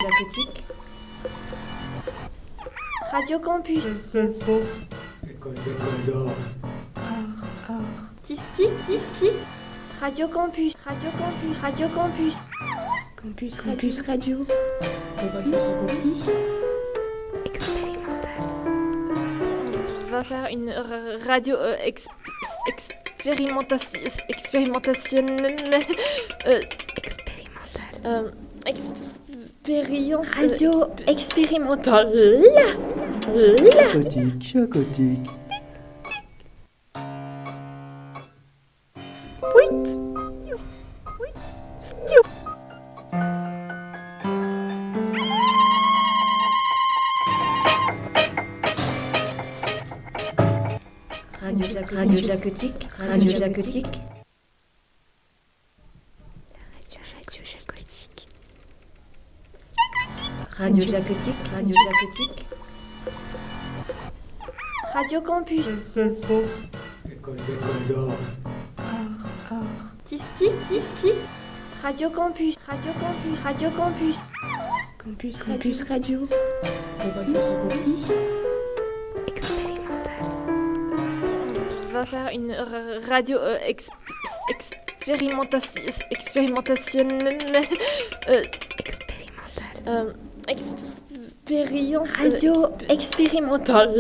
Aquatique. Radio Campus. École d'or. Tis. Radio Campus. Radio Campus. Radio Campus. Campus Radio. On va faire une radio expérimentationnelle. Expérience. Radio expérimentale. Chacotique. Radio Jacotique. Radio Jacotique. Radio Jacotique. Radio Jacotique. Radio Campus. École d'or. Tis. Radio Campus. Radio Campus. Radio Campus. Campus Radio. On va faire une radio expérimentationnelle. Expérience. Radio expérimentale.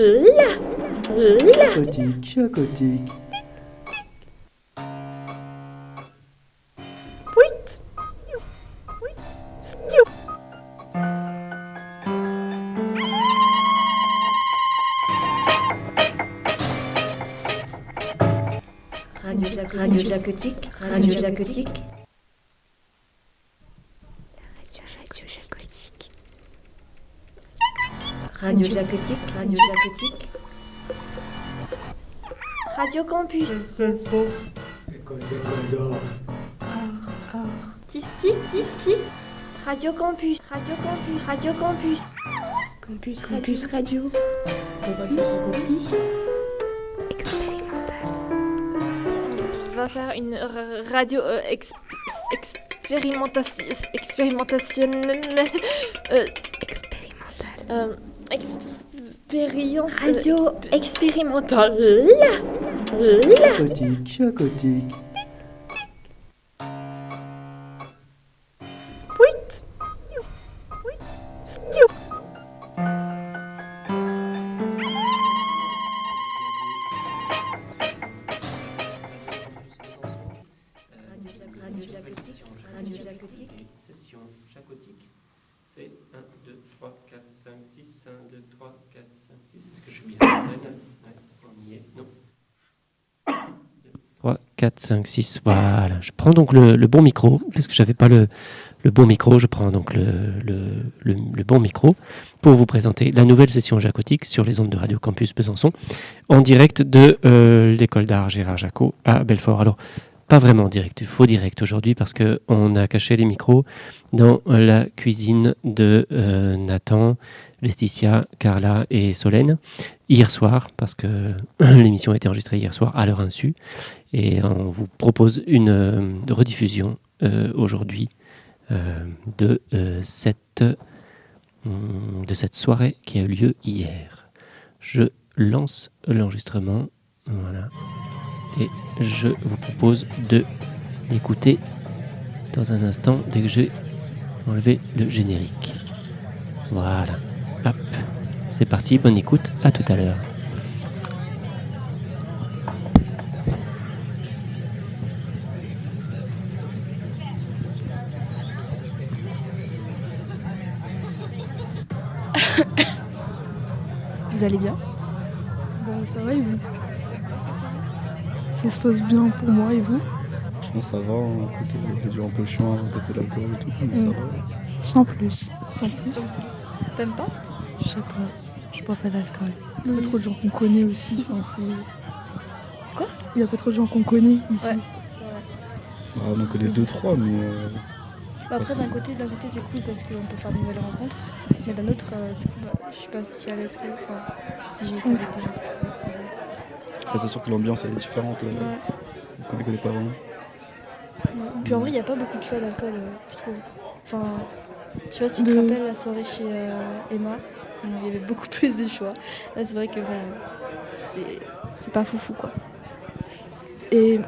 Chacotique. Radio Jacotique. Radio Jacotique. Radio Jacotique. Radio Jacotique. Radio Campus. École d'or. Tis. Radio Campus. Radio Campus. Radio Campus. Campus Radio. On va faire une radio expérimentationnelle. Expérience. Radio expérimentale. Chacotique. Session chacotique. C'est 1, 2, 3, 4, 5, 6. 1, 2, 3, 4, 5, 6. Est-ce que je suis bien à l'antenne ? Ouais, on y est. Non. 3, 4, 5, 6. Voilà. Je prends donc le bon micro, parce que je n'avais pas le bon micro. Je prends donc le bon micro pour vous présenter la nouvelle session jacotique sur les ondes de Radio Campus Besançon, en direct de l'école d'art Gérard Jacot à Belfort. Alors, pas vraiment direct, faux direct aujourd'hui parce qu'on a caché les micros dans la cuisine de Nathan, Laetitia, Carla et Solène hier soir, parce que l'émission a été enregistrée hier soir à leur insu, et on vous propose une rediffusion aujourd'hui de cette soirée qui a eu lieu hier. Je lance l'enregistrement, voilà. Et je vous propose de l'écouter dans un instant dès que j'ai enlevé le générique. Voilà. Hop. C'est parti, bonne écoute, à tout à l'heure. Vous allez bien ? Ça va et vous ? Ça se passe bien pour moi et vous ? Franchement ça va, écoute, des jours un peu chiant, à cause de l'alcool et tout, mais ça va. Sans plus. T'aimes pas ? Je sais pas, je bois pas d'alcool. Il y a pas trop de gens qu'on connaît aussi. Quoi ? Il y a pas trop de gens qu'on connaît ici. Ouais. On en connaît 2-3, mais... Après, d'un côté c'est cool parce qu'on peut faire de nouvelles rencontres, mais d'un autre, du coup, je suis pas si à l'aise que... Enfin, si j'ai été avec des gens. Donc ça va. C'est sûr que l'ambiance elle est différente, qu'on ne connaît pas vraiment. Puis en vrai, il n'y a pas beaucoup de choix d'alcool, je trouve. Enfin, Je sais pas si tu te rappelles la soirée chez Emma. Il y avait beaucoup plus de choix. Là, c'est vrai que bon, c'est pas foufou quoi. Et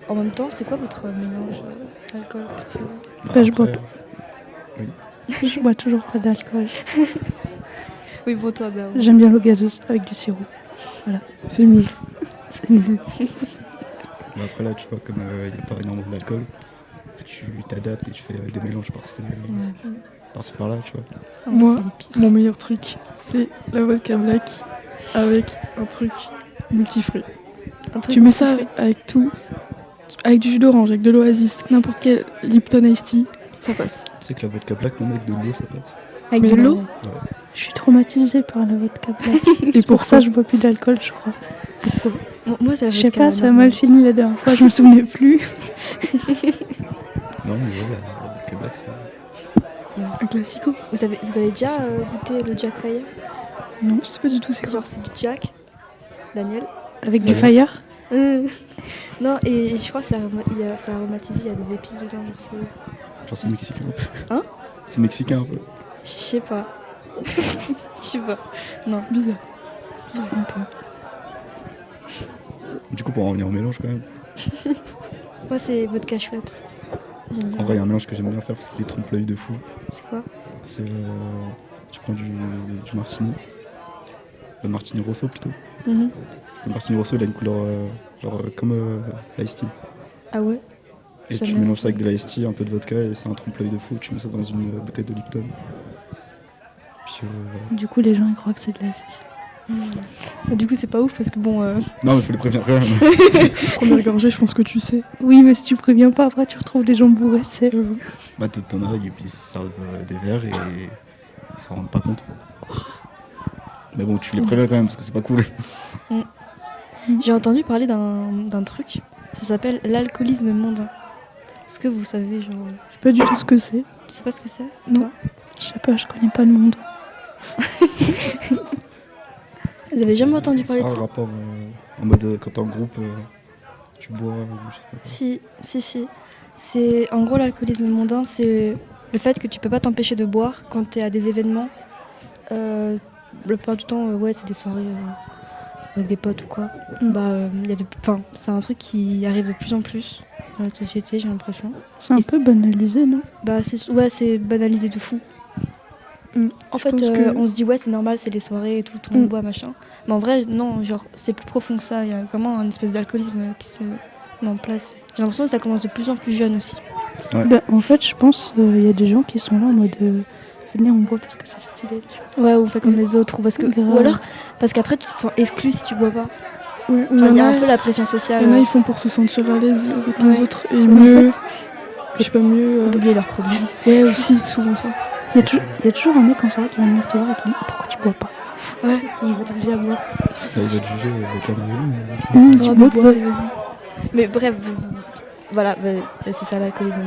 en même temps, c'est quoi votre mélange d'alcool préféré? Bah, je bois Après, pas. Je bois toujours pas d'alcool. Oui, pour toi, bah. J'aime bien l'eau gazeuse avec du sirop. Voilà. C'est mieux. C'est nul. mais après là, tu vois, comme il n'y a pas énormément d'alcool, tu t'adaptes et tu fais des mélanges par-ci par-là, tu vois. Moi, c'est les pires. mon meilleur truc, c'est la vodka black avec un truc multifruit. Un truc Tu mets ça multifruit. avec tout, avec du jus d'orange, avec de l'Oasis, n'importe quel Lipton Ice Tea, ça passe. Tu sais que la vodka black, même avec de l'eau, ça passe. Avec Mais de non. l'eau. Je suis traumatisée par la vodka black. Et pour ça, je bois plus d'alcool, je crois. Pourquoi? Moi, c'est la Je sais vodka pas, ça a normale. mal fini la dernière fois, je me souvenais plus. Non, mais ouais, la vodka black, c'est. Un classico? Vous avez déjà goûté le Jack Fire? Non, je sais pas du tout c'est quoi. Genre, c'est du Jack, Daniel. Avec du Ouais. fire? Non, et je crois que c'est aromatisé, il y a des épices dedans. Genre, c'est mexicain un peu. Hein? C'est mexicain un peu. Je sais pas. Je sais pas. Non. Bizarre. Un peu. Du coup, pour en revenir au mélange, quand même. Moi, c'est vodka Schweppes. J'aime bien. En vrai, il y a un mélange que j'aime bien faire parce qu'il trompe l'œil de fou. C'est quoi? C'est. Tu prends du martini. Le martini rosso plutôt. Mhm. Parce que le martini rosso, il a une couleur comme l'ice tea. Ah ouais? Et tu Jamais. mélanges ça avec de l'ice tea, un peu de vodka et c'est un trompe-l'œil de fou. Tu mets ça dans une bouteille de Lipton. Puis voilà. Du coup, les gens ils croient que c'est de la tea. Du coup, c'est pas ouf parce que bon. Non, mais faut les prévenir quand même. Première gorgée, je pense que tu sais. Oui, mais si tu préviens pas, après tu retrouves des gens bourrés, c'est. Bah, t'en as et puis ils se servent des verres et ils s'en rendent pas compte. Mais bon, tu les préviens quand même parce que c'est pas cool. J'ai entendu parler d'un truc. Ça s'appelle l'alcoolisme mondain. Est-ce que vous savez, genre. Je sais pas du tout ce que c'est. Tu sais pas ce que c'est? Non. Toi? Je sais pas, je connais pas le monde. Vous avez jamais entendu parler de C'est ça? pas un rapport en mode quand t'es en groupe, tu bois. Je sais pas. Si. C'est en gros l'alcoolisme mondain, c'est le fait que tu peux pas t'empêcher de boire quand t'es à des événements. La plupart du temps, ouais, c'est des soirées avec des potes ou quoi. C'est un truc qui arrive de plus en plus dans la société, j'ai l'impression. C'est un Et peu banalisé, non? C'est banalisé de fou. En fait, pense que- on se dit ouais, c'est normal, c'est les soirées et tout le monde Mm. boit, machin. Mais en vrai, non, genre, c'est plus profond que ça. Il y a vraiment un espèce d'alcoolisme qui se met en place. J'ai l'impression que ça commence de plus en plus jeune aussi. Ouais. Ben, en fait, je pense il y a des gens qui sont là en mode venez, on boit parce que c'est stylé. Tu Ouais, ou on fait comme les autres, Grave. ou alors parce qu'après tu te sens exclu si tu bois pas. vois. Ouais, Il y a un peu la pression sociale. il y en a, ils font pour se sentir à l'aise avec Ouais. les autres et En mieux. fait, Je sais pas, mieux. d'oublier leurs problèmes. Ouais, aussi, souvent ça. Il y a toujours un mec en soirée qui va venir te voir et qui dit pourquoi tu bois pas? Ouais. Et il va t'obliger à boire. Ça, il va te juger avec la Tu Oh, bois mais pas? bois, allez, vas-y. Mais bref, voilà, c'est ça l'alcoolisme.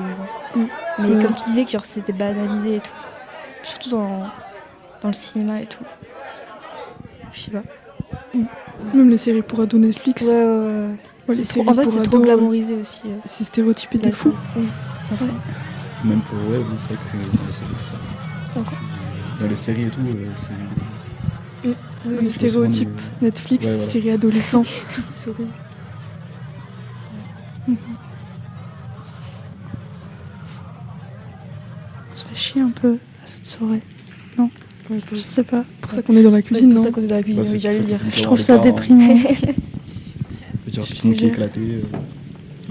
Mais Ouais. comme tu disais que genre, c'était banalisé et tout. Surtout dans le cinéma et tout. Je sais pas. Même les séries pour ados Netflix. Ouais. Ouais, les C'est séries trop, en fait, pour c'est trop ados, glamourisé aussi. c'est stéréotypé de fou. Oui. Enfin, Même pour ouais, oui, c'est vrai que dans les séries, ça. D'accord. Dans les séries et tout, c'est. oui, Les oui. stéréotypes Netflix, Ouais, voilà. séries adolescents. C'est horrible. On se fait chier un peu à cette soirée. Je sais pas. C'est pour ça qu'on est dans la Ouais, cuisine, c'est pour non? ça qu'on est dans la cuisine, Bah, oui, j'allais le dire. Je trouve ça déprimant. Je veux dire, tout le monde qui est éclaté.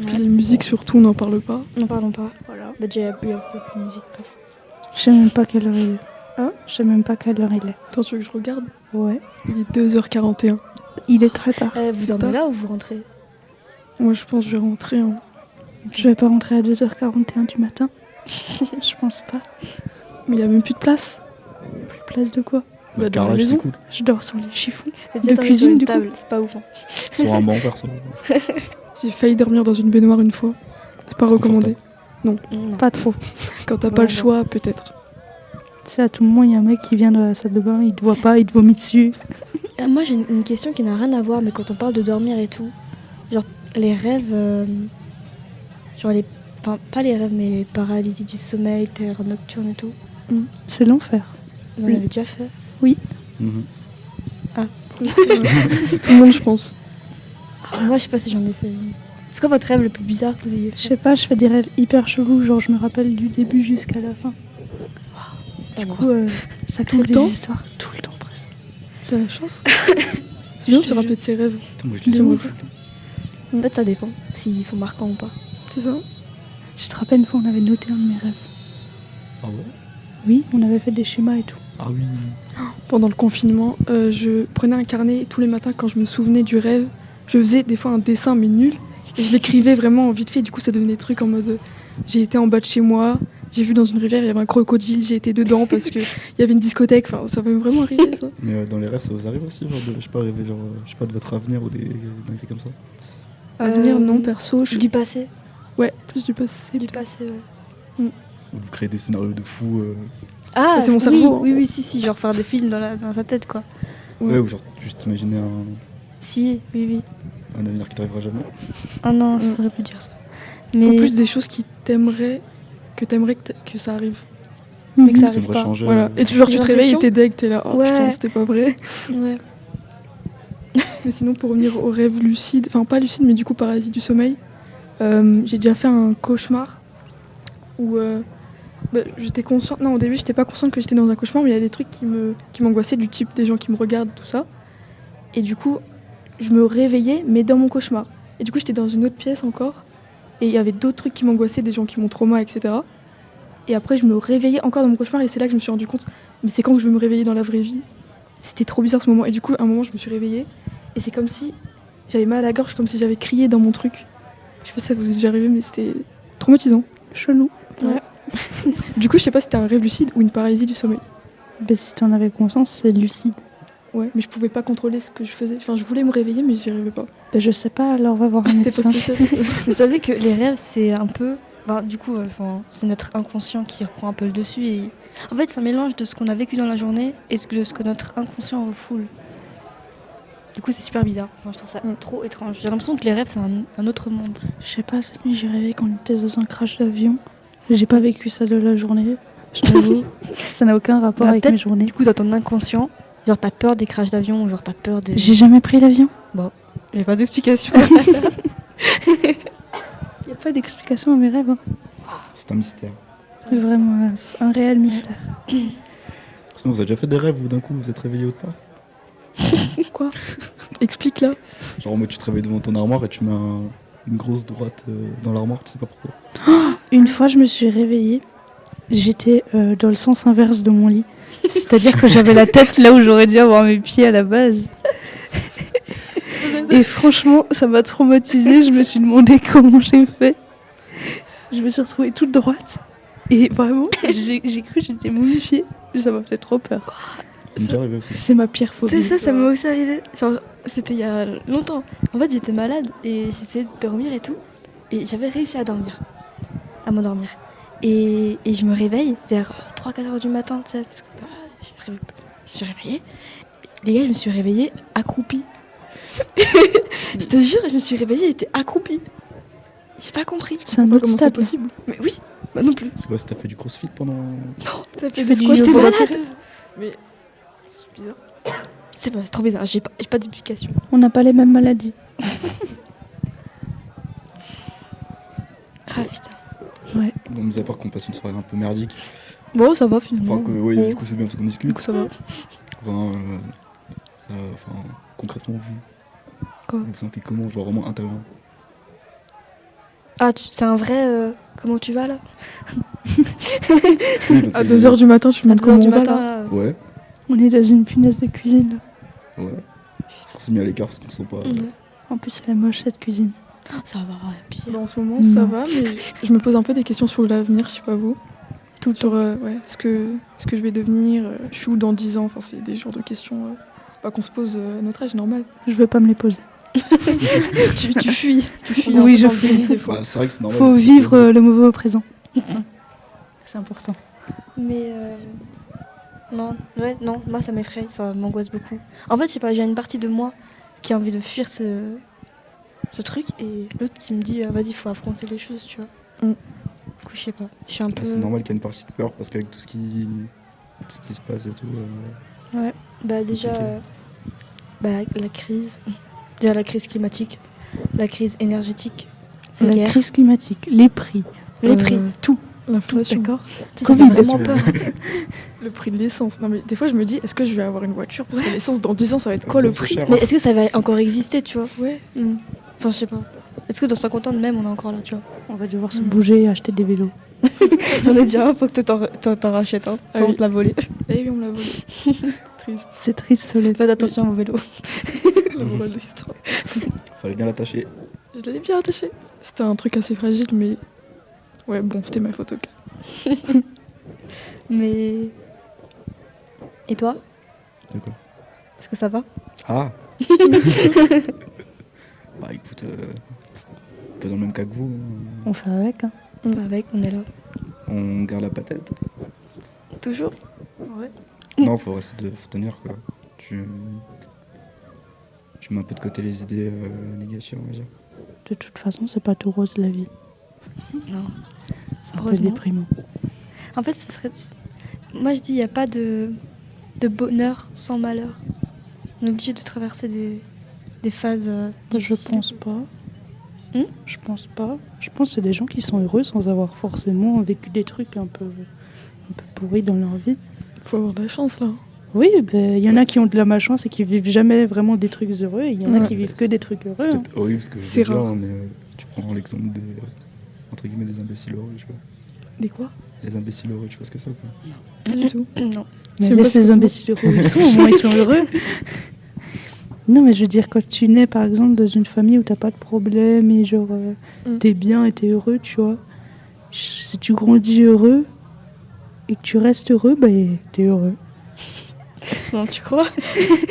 Puis les musiques surtout, on n'en parle pas. Non, pardon pas. Voilà. Bah, déjà, il y a plus de musique, bref. Je sais même pas quelle heure il est. Hein? Je sais même pas quelle heure il est. Attends, tu veux que je regarde? Ouais. Il est 2h41. Il est très tard. Vous dormez là ou vous rentrez? Moi, je pense que je vais rentrer. Hein. Je vais pas rentrer à 2h41 du matin. Je pense pas. Mais il y a même plus de place. Plus de place de quoi? Le dans la carrelage, maison. c'est cool. Je dors sur les chiffons. De cuisine, du coup. table, c'est pas ouf. Hein. Sur un banc, perso. J'ai failli dormir dans une baignoire une fois. C'est pas C'est recommandé. Non. Pas trop. Quand t'as pas Ouais, le choix, peut-être. Tu sais, à tout moment, il y a un mec qui vient de la salle de bain, il te voit pas, il te vomit dessus. Moi, j'ai une question qui n'a rien à voir, mais quand on parle de dormir et tout, genre les rêves, genre Enfin, pas les rêves, mais paralysie du sommeil, terreur nocturne et tout. C'est l'enfer. Vous en Oui. avez déjà fait? Mhm. Tout le monde, je pense. Moi, je sais pas si j'en ai fait une. C'est quoi votre rêve le plus bizarre que vous ayez Je fait? sais pas, je fais des rêves hyper chelous, genre je me rappelle du début jusqu'à la fin. Du coup, ça crée le des temps histoires tout le temps presque. T'as la chance. C'est bien de se rappeler de ses rêves. Putain, moi je les De ai ouf. En fait, ça dépend s'ils sont marquants ou pas. C'est ça. Je te rappelle, une fois, on avait noté un de mes rêves. Ah ouais? Oui, on avait fait des schémas et tout. Ah oui. Pendant le confinement, je prenais un carnet et tous les matins, quand je me souvenais du rêve, je faisais des fois un dessin, mais nul. Et je l'écrivais vraiment vite fait. Du coup, ça donnait des trucs en mode j'ai été en bas de chez moi, j'ai vu dans une rivière, il y avait un crocodile, j'ai été dedans parce qu'il y avait une discothèque. Enfin, ça peut vraiment arriver, ça. Mais dans les rêves, ça vous arrive aussi, genre de, je sais pas, rêver, genre, je sais pas, de votre avenir ou des trucs comme ça? Avenir, non, perso, je... Du passé. Ouais, plus du passé. Du passé, ouais. Ou vous créez des scénarios de fou. Ah, c'est mon oui, cerveau. Oui, si, genre faire des films dans sa tête, quoi. Ouais. Ouais, ou genre juste imaginer Si, oui. un avenir qui t'arrivera jamais. Oh non, ça aurait pu dire ça. Mais En plus des choses qui t'aimeraient que ça arrive. mais que ça Tu arrive aimerais pas. changer. Voilà. Et genre tu te réveilles et t'es deg, t'es là. Oh Ouais. putain, c'était pas vrai. Ouais. Mais sinon, pour revenir aux rêves lucides, enfin pas lucides, mais du coup paralysie du sommeil, j'ai déjà fait un cauchemar où j'étais consciente. Non, au début, j'étais pas consciente que j'étais dans un cauchemar, mais il y a des trucs qui m'angoissaient, du type des gens qui me regardent, tout ça. Et du coup, je me réveillais, mais dans mon cauchemar. Et du coup, j'étais dans une autre pièce encore, et il y avait d'autres trucs qui m'angoissaient, des gens qui m'ont trauma, etc. Et après, je me réveillais encore dans mon cauchemar, et c'est là que je me suis rendu compte, mais c'est quand que je vais me réveiller dans la vraie vie? C'était trop bizarre ce moment. Et du coup, à un moment, je me suis réveillée, et c'est comme si j'avais mal à la gorge, comme si j'avais crié dans mon truc. Je sais pas si ça vous est déjà arrivé, mais c'était traumatisant. Chelou. Ouais. Du coup, je sais pas si c'était un rêve lucide ou une paralysie du sommeil. Ben, si t'en avais conscience, c'est lucide. Ouais, mais je pouvais pas contrôler ce que je faisais. Enfin, je voulais me réveiller, mais j'y arrivais pas. Ben, je sais pas, alors va voir un T'es pas médecin. spécial. Vous savez que les rêves, c'est un peu... du coup, c'est notre inconscient qui reprend un peu le dessus. Et... En fait, c'est un mélange de ce qu'on a vécu dans la journée et de ce que notre inconscient refoule. Du coup, c'est super bizarre. Enfin, je trouve ça trop étrange. J'ai l'impression que les rêves, c'est un autre monde. Je sais pas, cette nuit j'ai rêvé qu'on était dans un crash d'avion. J'ai pas vécu ça de la journée, je t'avoue. Ça n'a aucun rapport avec peut-être, mes journées. Du coup, dans ton inconscient, genre t'as peur des crashs d'avion ou genre t'as peur des... J'ai jamais pris l'avion. Il n'y a pas d'explication. Y a pas d'explication à mes rêves. Hein. C'est un mystère. C'est vraiment c'est un réel mystère. Sinon, vous avez déjà fait des rêves où d'un coup vous êtes réveillé autre part? Quoi? Explique là. Genre en mode tu te réveilles devant ton armoire et tu mets une grosse droite dans l'armoire, tu sais pas pourquoi. Une fois, je me suis réveillée. J'étais dans le sens inverse de mon lit. C'est-à-dire que j'avais la tête là où j'aurais dû avoir mes pieds à la base. Et franchement, ça m'a traumatisée. Je me suis demandé comment j'ai fait. Je me suis retrouvée toute droite. Et vraiment, j'ai cru que j'étais momifiée. Ça m'a fait trop peur. Ça m'est déjà arrivé aussi. C'est ma pire phobie. C'est ça, ça m'est aussi arrivé. Genre, c'était il y a longtemps. En fait, j'étais malade et j'essayais de dormir et tout. Et j'avais réussi à m'endormir. Et je me réveille vers 3-4 heures du matin, tu sais, parce que j'ai réveillé. Les gars, je me suis réveillée accroupie. Je te jure, je me suis réveillée, j'étais accroupie. J'ai pas compris. C'est un Pas autre comment c'est stade. possible. Mais oui, bah non plus. C'est quoi, si t'as fait du crossfit pendant. T'as fait J'étais des squats malade. pendant tes rêves? Mais c'est bizarre. C'est trop bizarre, j'ai pas d'explication. On n'a pas les mêmes maladies. Ah putain. Bon, mis à part qu'on passe une soirée un peu merdique. Bon, ça va finalement. Enfin, que, oui, Bon. du coup, c'est bien parce qu'on Du discute. coup, ça va. Enfin, concrètement, Quoi vous sentez comment, genre vraiment intérieur? Ah, c'est un vrai... comment tu vas là? Oui, parce À que- 2h du matin, tu me À demandes 2h comment du on va matin là. là. Ouais, On est dans une punaise de cuisine. Là. ouais. On s'est mis à l'écart parce qu'on se sent pas. Ouais. En plus, elle est moche cette cuisine. Ça va, pire. Bah, en ce moment, ça Non. va, mais je me pose un peu des questions sur l'avenir, je sais pas vous. Tout sur, ouais, est-ce que je vais devenir, je suis où dans 10 ans, enfin c'est des genres de questions qu'on se pose à notre âge normal. Je veux pas me les poser. tu fuis. Tu fuis. Oui, un peu je dans le fuis. déni des fois. Bah, c'est vrai que c'est normal. Faut c'est- vivre le moment présent. C'est important. Mais non, moi ça m'effraie, ça m'angoisse beaucoup. En fait, je sais pas, j'ai une partie de moi qui a envie de fuir ce truc et l'autre qui me dit vas-y, faut affronter les choses, tu vois. coup, je sais pas. Je suis un peu. C'est normal qu'il y ait une partie de peur parce qu'avec tout ce qui se passe et tout. Ouais, bah C'est déjà, compliqué. la crise. Déjà la crise climatique, la crise énergétique, la La guerre, crise climatique, les prix, les prix, tout, L'inflation. d'accord. ça Covid, fait vraiment peur. Le prix de l'essence. Non, mais des fois, je me dis, est-ce que je vais avoir une voiture? Parce que l'essence, dans 10 ans, ça va être quoi le C'est prix? cher, Mais hein. est-ce que ça va encore exister, tu vois? Ouais. Enfin, je sais pas. Est-ce que dans 50 ans même, on est encore là, tu vois? On va devoir se bouger et acheter des vélos. J'en ai déjà un, faut que t'en rachètes un. Ah Avant oui. de la voler. Eh oui, on me l'a volé. Triste. C'est triste, Solène. Faites attention à vos vélos. La morale de l'histoire. Fallait bien l'attacher. Je l'avais bien attaché. C'était un truc assez fragile, mais. Ouais, bon, c'était ma photo. Mais. Et toi? De quoi? Est-ce que ça va? Ah Bah écoute, un peu dans le même cas que vous. On fait avec. Hein. Pas avec, on est là. On garde la patate. Toujours? Non, faut tenir quoi. Tu mets un peu de côté les idées négatives, on va dire. De toute façon, c'est pas tout rose la vie. Non. C'est un peu Heureusement. déprimant. En fait, ce serait. Moi, je dis, il n'y a pas de bonheur sans malheur. On est obligé de traverser des phases Je difficiles. pense pas. Je pense pas. Je pense que c'est des gens qui sont heureux sans avoir forcément vécu des trucs un peu pourris dans leur vie. Faut avoir de la chance, là. Oui, il y en a qui ont de la malchance et qui vivent jamais vraiment des trucs heureux. Et il y en a Ouais. qui vivent que des trucs heureux. C'est hein. peut-être horrible ce que je C'est veux dire, rare. mais tu prends l'exemple des entre guillemets des imbéciles heureux, tu vois. Des quoi? Les imbéciles heureux, tu vois ce que c'est ou pas? Pas du tout. Non. Mais Je sais laisse pas ce que les c'est. imbéciles heureux où ils sont, au moins ils sont heureux. Non, mais je veux dire, quand tu nais par exemple dans une famille où t'as pas de problème et genre t'es bien et t'es heureux, tu vois. Si tu grandis heureux et que tu restes heureux, bah t'es heureux. Non, tu crois?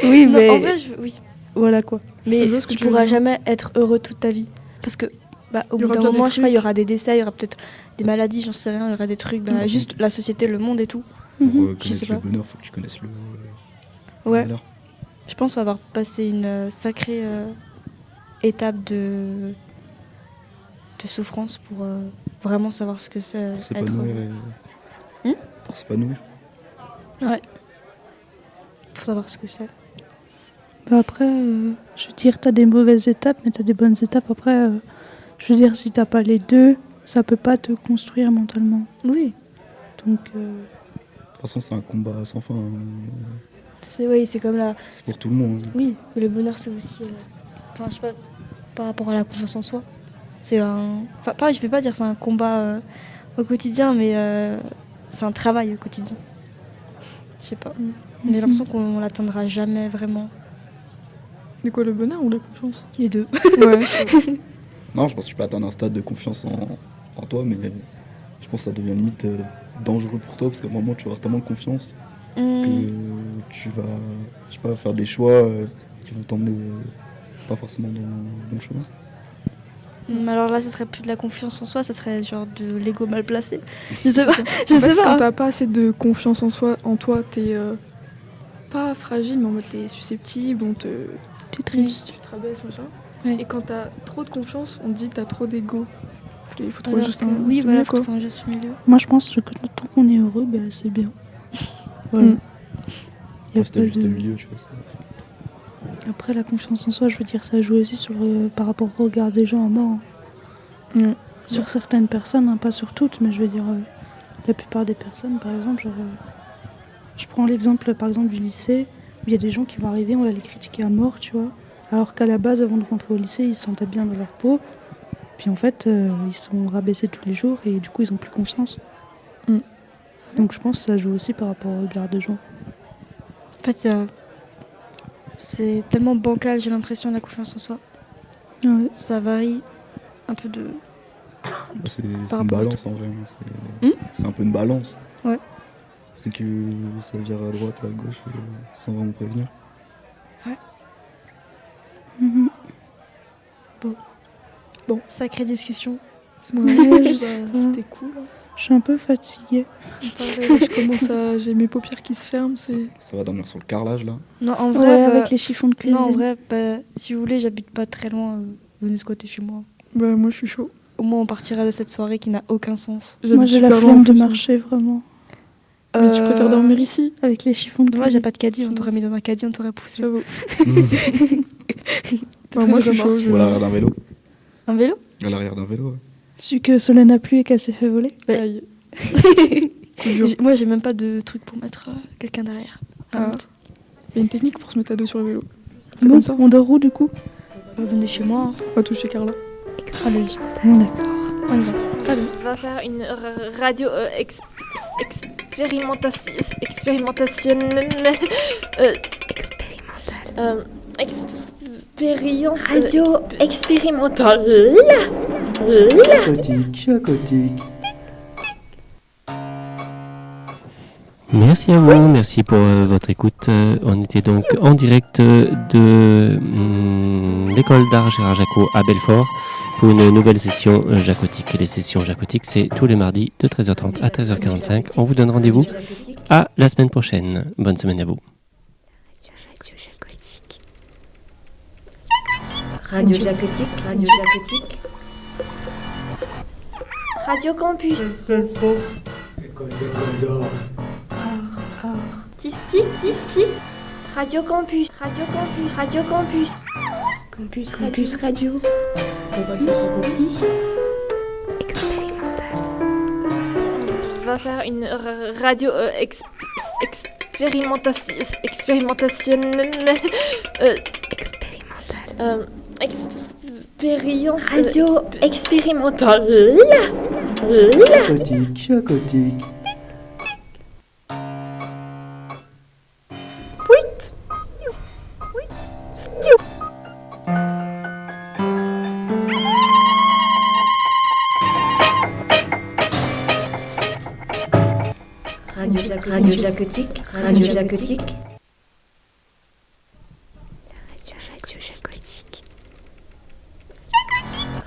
Oui, Non, mais en vrai, oui. voilà quoi. Mais Je vois ce que tu tu veux pourras dire. jamais être heureux toute ta vie. Parce que, au Il y bout aura d'un bien des moment, je sais pas, il y trucs. aura des décès, il y aura peut-être des maladies, j'en sais rien, il y aura des trucs, Mhm. juste la société, le monde et tout. Pour Je sais connaître pas. le bonheur, faut que tu connaisses le Ouais. malheur. Je pense avoir passé une sacrée étape de souffrance pour vraiment savoir ce que c'est Pour être s'épanouir Hum pour s'épanouir. pour savoir ce que c'est. Bah après, je veux dire, t'as des mauvaises étapes, mais t'as des bonnes étapes. Après, je veux dire, si t'as pas les deux, ça peut pas te construire mentalement. Oui, Donc, De toute façon, c'est un combat sans fin. Hein. c'est comme la. C'est pour tout le monde. Oui, mais le bonheur c'est aussi. Enfin, je sais pas, par rapport à la confiance en soi. C'est un. Enfin, pas, je vais pas dire c'est un combat au quotidien, mais c'est un travail au quotidien. Je sais pas. Mais j'ai l'impression qu'on l'atteindra jamais vraiment. De quoi, le bonheur ou la confiance? Les deux. Ouais. Non, je pense que tu peux atteindre un stade de confiance en toi, mais je pense que ça devient limite dangereux pour toi, parce qu'à un moment, tu vas avoir tellement de confiance que tu vas, je sais pas, faire des choix qui vont t'emmener pas forcément dans le bon chemin. Alors là, ce serait plus de la confiance en soi, ce serait genre de l'ego mal placé. Je sais pas, je En sais fait, pas. Quand t'as pas assez de confiance en toi, t'es pas fragile, mais en mode t'es susceptible, t'es triste. tu te rabaisses, machin. Ouais. Et quand t'as trop de confiance, on te dit t'as trop d'ego. Il faut trouver Alors juste que- un. oui, juste voilà, milieu, faut quoi. trouver un juste milieu. Moi, je pense que tant qu'on est heureux, bah, c'est bien. Voilà. Mm. Y a Rester pas juste de- au milieu, tu vois. c'est- Après, la confiance en soi, je veux dire, ça joue aussi sur, par rapport au regard des gens à mort. Mm. Sur certaines personnes, hein, pas sur toutes, mais je veux dire, la plupart des personnes, par exemple, genre, je prends l'exemple, par exemple, du lycée, où il y a des gens qui vont arriver, on va les critiquer à mort, tu vois, alors qu'à la base, avant de rentrer au lycée, ils se sentaient bien dans leur peau, puis en fait, ils sont rabaissés tous les jours, et du coup, ils ont plus confiance. Mm. Donc je pense que ça joue aussi par rapport au regard des gens. En fait, c'est tellement bancal, j'ai l'impression, la confiance en soi. Ouais. Ça varie un peu de. C'est Par une rapport à balance en vrai. Hein. C'est un peu une balance. Ouais. C'est que ça vire à droite, à gauche, sans vraiment prévenir. Mhm. Bon, sacrée discussion. Ouais, je sais Bah, pas. C'était cool. Hein. Je suis un peu fatiguée. Pareil, là, je commence à. J'ai mes paupières qui se ferment, c'est. Ça va dormir sur le carrelage là. Non, en Ouais, vrai, avec les chiffons de cuisine. non, en vrai, si vous voulez, j'habite pas très loin. Venez squatter chez moi. Bah, moi je suis chaud. au moins on partira de cette soirée qui n'a aucun sens. Moi, j'ai la super flemme loin, de en plus. marcher, vraiment. Mais tu préfères dormir ici? Avec les chiffons de Moi, j'ai pas de caddie, on t'aurait mis dans un caddie, on t'aurait poussé. J'avoue. Très Moi, je suis remarque. chaud. Ou à l'arrière d'un vélo. Un vélo? À l'arrière d'un vélo, ouais. Celui que Solène n'a plus et qu'elle s'est fait voler. Aïe. Moi, j'ai même pas de truc pour mettre quelqu'un derrière. Ah. Il y a une technique pour se mettre à dos sur le vélo. Bon, comme ça. on dort où, du coup? Venez chez moi. Hein. On va toucher Carla. Allez-y. Bon, d'accord. On y va. Allez. On va faire une radio expérimentationnelle. Expérience. Radio expérimentale. Chacotique. Merci à vous, merci pour votre écoute. On était donc en direct de l'école d'art Gérard Jacot à Belfort pour une nouvelle session jacotique. Et les sessions jacotiques, c'est tous les mardis de 13h30 à 13h45. On vous donne rendez-vous à la semaine prochaine. Bonne semaine à vous. Radio Jacotique, Radio Jacotique. Radio Campus. École d'or. Tis. Radio Campus. Radio Campus. Radio Campus. Campus Radio. On va faire une radio expérimentationnelle. Expérience. Radio expérimentale. Chacotique. Radio Jacotique, Radio Jacotique.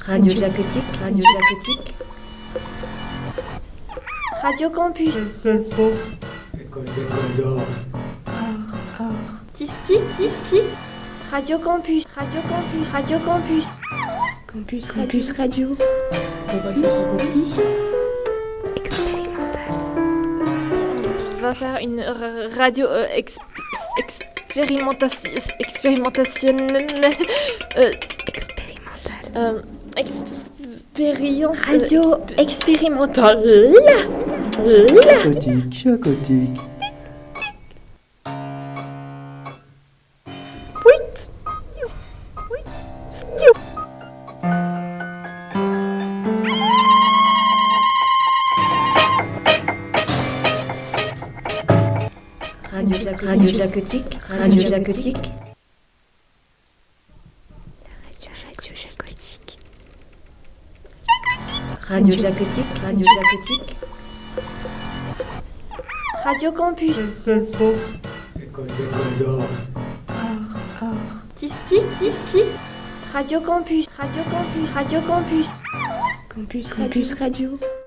Radio Jacotique, Radio Jacotique. Radio Campus. École d'or. Tis. Radio Campus. Radio Campus. Radio Campus. Campus Radio. On va faire une radio expérimentationnelle. Expérience. Radio expérimentale. Chacotique. Radio Jacotique, Radio Jacotique. Radio Jacotique, Radio Jacotique. Radio Campus. École d'or. Tis. Radio Campus. Radio Campus. Radio Campus. Campus Radio.